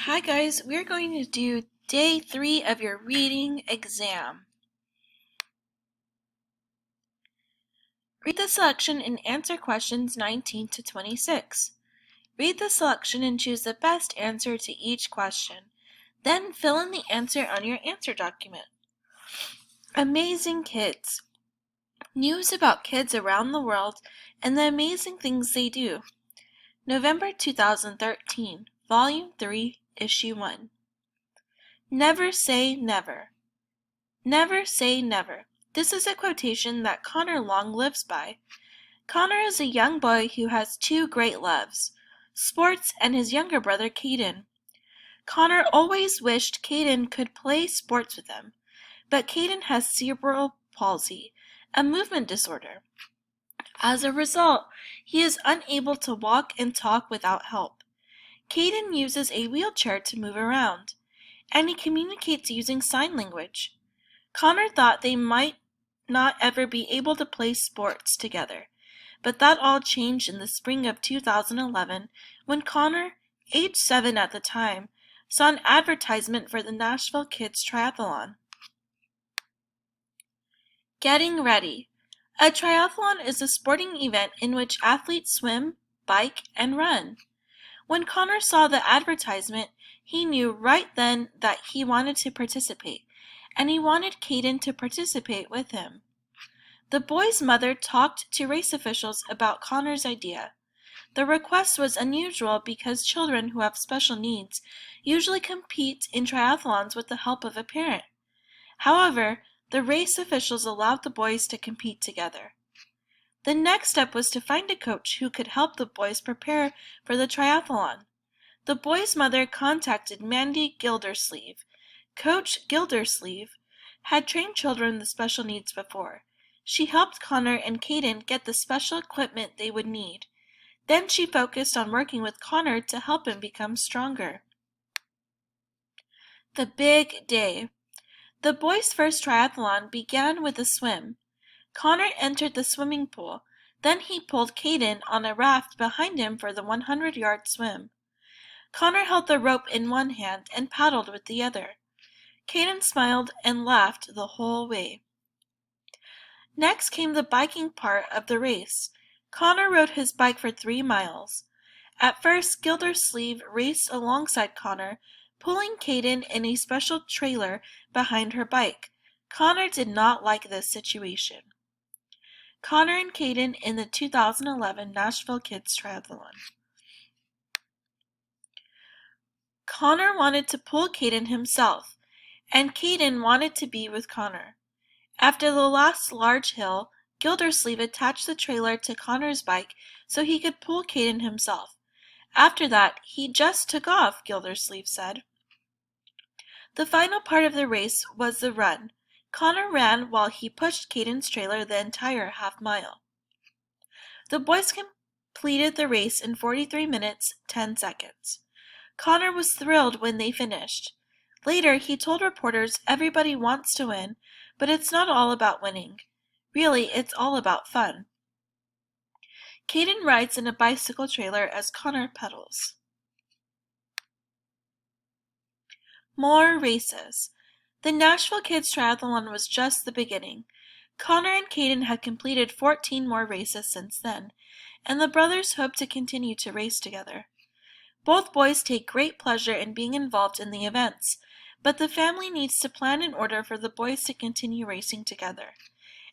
Hi guys, we're going to do day 3 of your reading exam. Read the selection and answer questions 19 to 26. Read the selection and choose the best answer to each question. Then fill in the answer on your answer document. Amazing Kids. News about kids around the world and the amazing things they do. November 2013, Volume 3, Issue 1. Never say never. Never say never. This is a quotation that Connor Long lives by. Connor is a young boy who has two great loves, sports and his younger brother Caden. Connor always wished Caden could play sports with him, but Caden has cerebral palsy, a movement disorder. As a result, he is unable to walk and talk without help. Caden uses a wheelchair to move around, and he communicates using sign language. Connor thought they might not ever be able to play sports together, but that all changed in the spring of 2011 when Connor, age 7 at the time, saw an advertisement for the Nashville Kids Triathlon. Getting ready. A triathlon is a sporting event in which athletes swim, bike, and run. When Connor saw the advertisement, he knew right then that he wanted to participate, and he wanted Caden to participate with him. The boy's mother talked to race officials about Connor's idea. The request was unusual because children who have special needs usually compete in triathlons with the help of a parent. However, the race officials allowed the boys to compete together. The next step was to find a coach who could help the boys prepare for the triathlon. The boy's mother contacted Mandy Gildersleeve. Coach Gildersleeve had trained children with special needs before. She helped Connor and Caden get the special equipment they would need. Then she focused on working with Connor to help him become stronger. The big day. The boys' first triathlon began with a swim. Connor entered the swimming pool. Then he pulled Caden on a raft behind him for the 100-yard swim. Connor held the rope in one hand and paddled with the other. Caden smiled and laughed the whole way. Next came the biking part of the race. Connor rode his bike for 3 miles. At first, Gildersleeve raced alongside Connor, pulling Caden in a special trailer behind her bike. Connor did not like this situation. Connor and Caden in the 2011 Nashville Kids Triathlon. Connor wanted to pull Caden himself, and Caden wanted to be with Connor. After the last large hill, Gildersleeve attached the trailer to Connor's bike so he could pull Caden himself. After that, he just took off, Gildersleeve said. The final part of the race was the run. Connor ran while he pushed Caden's trailer the entire half-mile. The boys completed the race in 43 minutes, 10 seconds. Connor was thrilled when they finished. Later, he told reporters everybody wants to win, but it's not all about winning. Really, it's all about fun. Caden rides in a bicycle trailer as Connor pedals. More races. The Nashville Kids Triathlon was just the beginning. Connor and Caden had completed 14 more races since then, and the brothers hope to continue to race together. Both boys take great pleasure in being involved in the events, but the family needs to plan in order for the boys to continue racing together.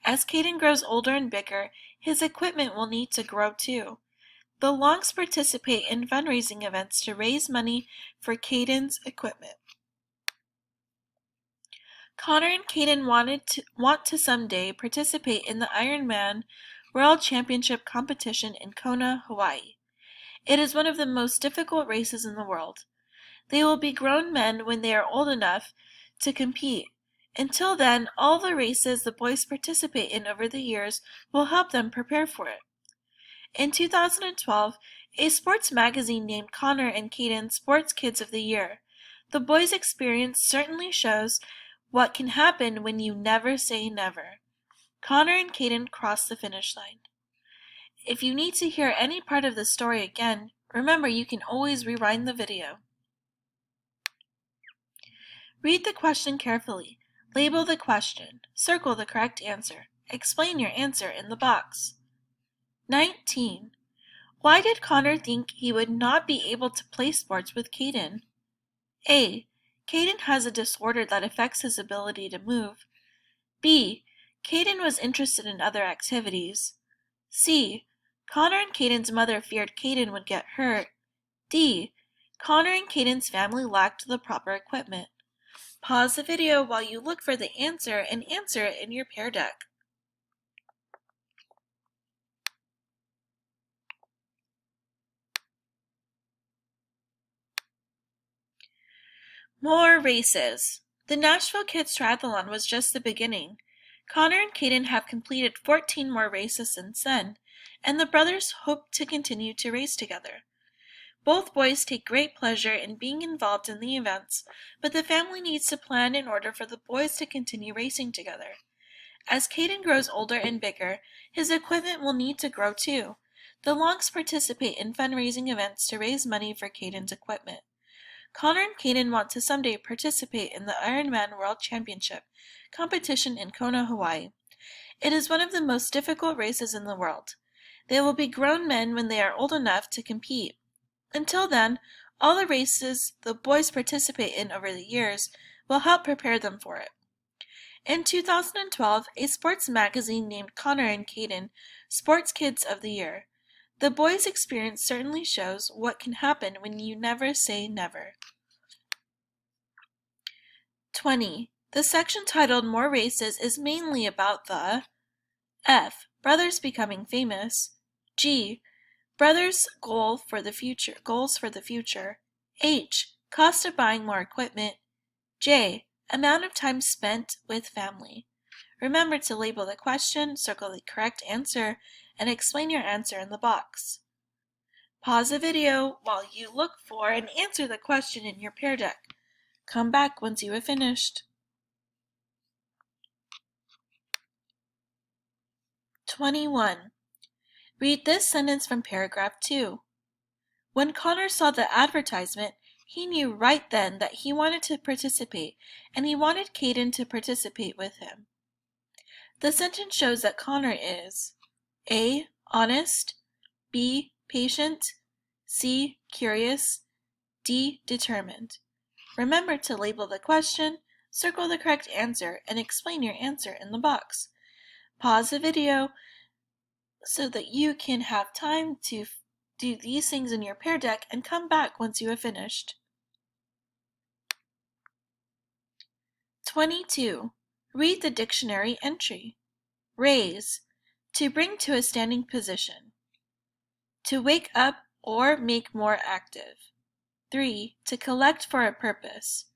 As Caden grows older and bigger, his equipment will need to grow too. The Longs participate in fundraising events to raise money for Caden's equipment. Connor and Caden want to someday participate in the Ironman World Championship competition in Kona, Hawaii. It is one of the most difficult races in the world. They will be grown men when they are old enough to compete. Until then, all the races the boys participate in over the years will help them prepare for it. In 2012, a sports magazine named Connor and Caden Sports Kids of the Year. The boys' experience certainly shows what can happen when you never say never. Connor and Caden cross the finish line. If you need to hear any part of the story again, remember you can always rewind the video. Read the question carefully. Label the question. Circle the correct answer. Explain your answer in the box. 19. Why did Connor think he would not be able to play sports with Caden? A. Caden has a disorder that affects his ability to move. B. Caden was interested in other activities. C. Connor and Caden's mother feared Caden would get hurt. D. Connor and Caden's family lacked the proper equipment. Pause the video while you look for the answer and answer it in your Pear Deck. More races. The Nashville Kids Triathlon was just the beginning. Connor and Caden have completed 14 more races since then, and the brothers hope to continue to race together. Both boys take great pleasure in being involved in the events, but the family needs to plan in order for the boys to continue racing together. As Caden grows older and bigger, his equipment will need to grow too. The Longs participate in fundraising events to raise money for Caden's equipment. Connor and Caden want to someday participate in the Ironman World Championship competition in Kona, Hawaii. It is one of the most difficult races in the world. They will be grown men when they are old enough to compete. Until then, all the races the boys participate in over the years will help prepare them for it. In 2012, a sports magazine named Connor and Caden Sports Kids of the Year. The boys' experience certainly shows what can happen when you never say never. 20. The section titled More Races is mainly about the F. Brothers becoming famous. G. Brothers' goals for the future. H. Cost of buying more equipment. J. Amount of time spent with family. Remember to label the question, circle the correct answer, and explain your answer in the box. Pause the video while you look for and answer the question in your Pear Deck. Come back once you have finished. 21. Read this sentence from paragraph 2. When Connor saw the advertisement, he knew right then that he wanted to participate, and he wanted Caden to participate with him. The sentence shows that Connor is A. Honest, B. Patient, C. Curious, D. Determined. Remember to label the question, circle the correct answer, and explain your answer in the box. Pause the video so that you can have time to do these things in your Pear Deck and come back once you have finished. 22. Read the dictionary entry. Raise, to bring to a standing position. To wake up or make more active. 3. To collect for a purpose.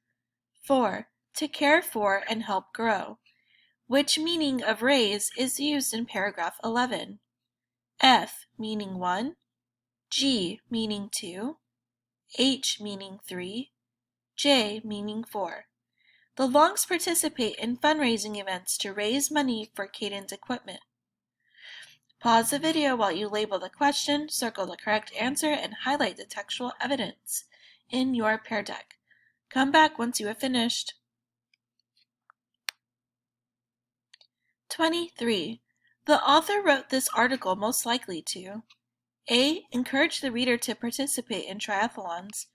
4. To care for and help grow. Which meaning of raise is used in paragraph 11? F meaning 1, G meaning 2, H meaning 3, J meaning 4. The Longs participate in fundraising events to raise money for Caden's equipment. Pause the video while you label the question, circle the correct answer, and highlight the textual evidence in your Pear Deck. Come back once you have finished. 23. The author wrote this article most likely to A. Encourage the reader to participate in triathlons.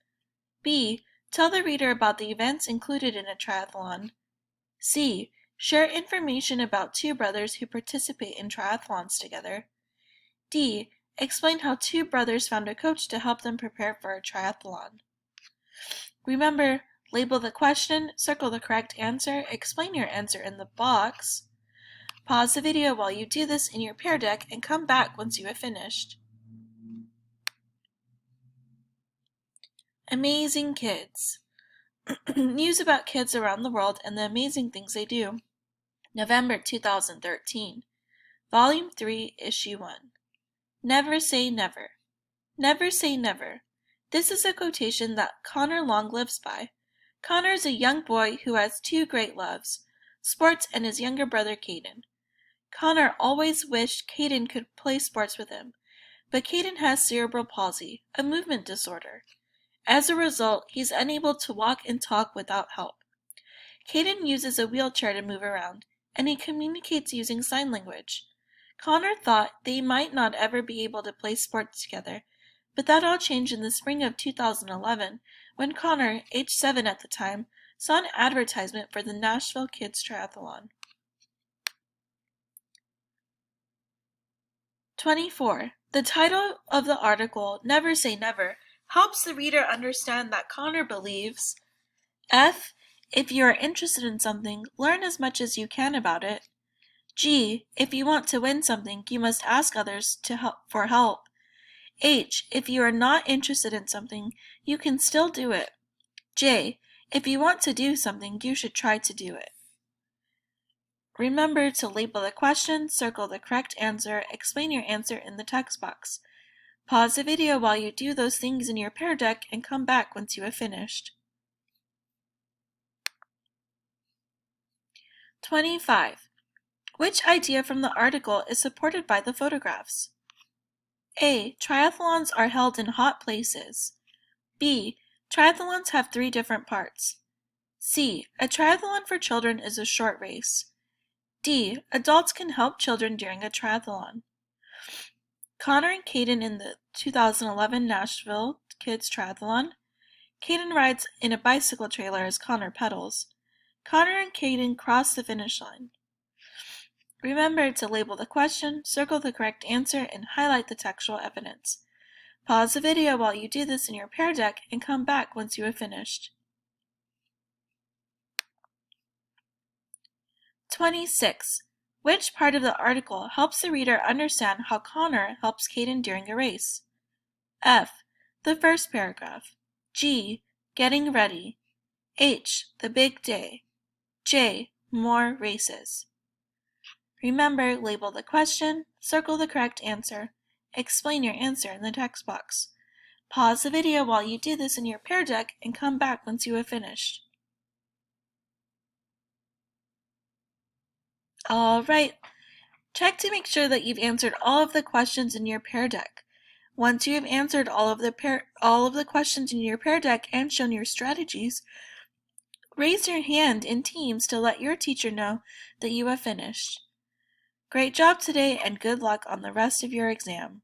B. Tell the reader about the events included in a triathlon. C. Share information about two brothers who participate in triathlons together. D. Explain how two brothers found a coach to help them prepare for a triathlon. Remember, label the question, circle the correct answer, explain your answer in the box. Pause the video while you do this in your Pear Deck and come back once you have finished. Amazing Kids. News about kids around the world and the amazing things they do. November 2013. Volume 3, Issue 1. Never say never. Never say never. This is a quotation that Connor Long lives by. Connor is a young boy who has two great loves, sports and his younger brother Caden. Connor always wished Caden could play sports with him, but Caden has cerebral palsy, a movement disorder. As a result, he's unable to walk and talk without help. Caden uses a wheelchair to move around, and he communicates using sign language. Connor thought they might not ever be able to play sports together, but that all changed in the spring of 2011 when Connor, age 7 at the time, saw an advertisement for the Nashville Kids Triathlon. 24. The title of the article, Never Say Never, helps the reader understand that Connor believes F. If you are interested in something, learn as much as you can about it. G. If you want to win something, you must ask others for help. H. If you are not interested in something, you can still do it. J. If you want to do something, you should try to do it. Remember to label the question, circle the correct answer, explain your answer in the text box. Pause the video while you do those things in your Pear Deck and come back once you have finished. 25. Which idea from the article is supported by the photographs? A. Triathlons are held in hot places. B. Triathlons have 3 different parts. C. A triathlon for children is a short race. D. Adults can help children during a triathlon. Connor and Caden in the 2011 Nashville Kids Triathlon. Caden rides in a bicycle trailer as Connor pedals. Connor and Caden cross the finish line. Remember to label the question, circle the correct answer, and highlight the textual evidence. Pause the video while you do this in your Pear Deck and come back once you have finished. 26. Which part of the article helps the reader understand how Connor helps Caden during a race? F. The first paragraph. G. Getting ready. H. The big day. J. More races. Remember, label the question, circle the correct answer, explain your answer in the text box. Pause the video while you do this in your Pear Deck and come back once you have finished. Alright, check to make sure that you've answered all of the questions in your Pear Deck. Once you have answered all of the questions in your Pear Deck and shown your strategies, raise your hand in teams to let your teacher know that you have finished. Great job today and good luck on the rest of your exam.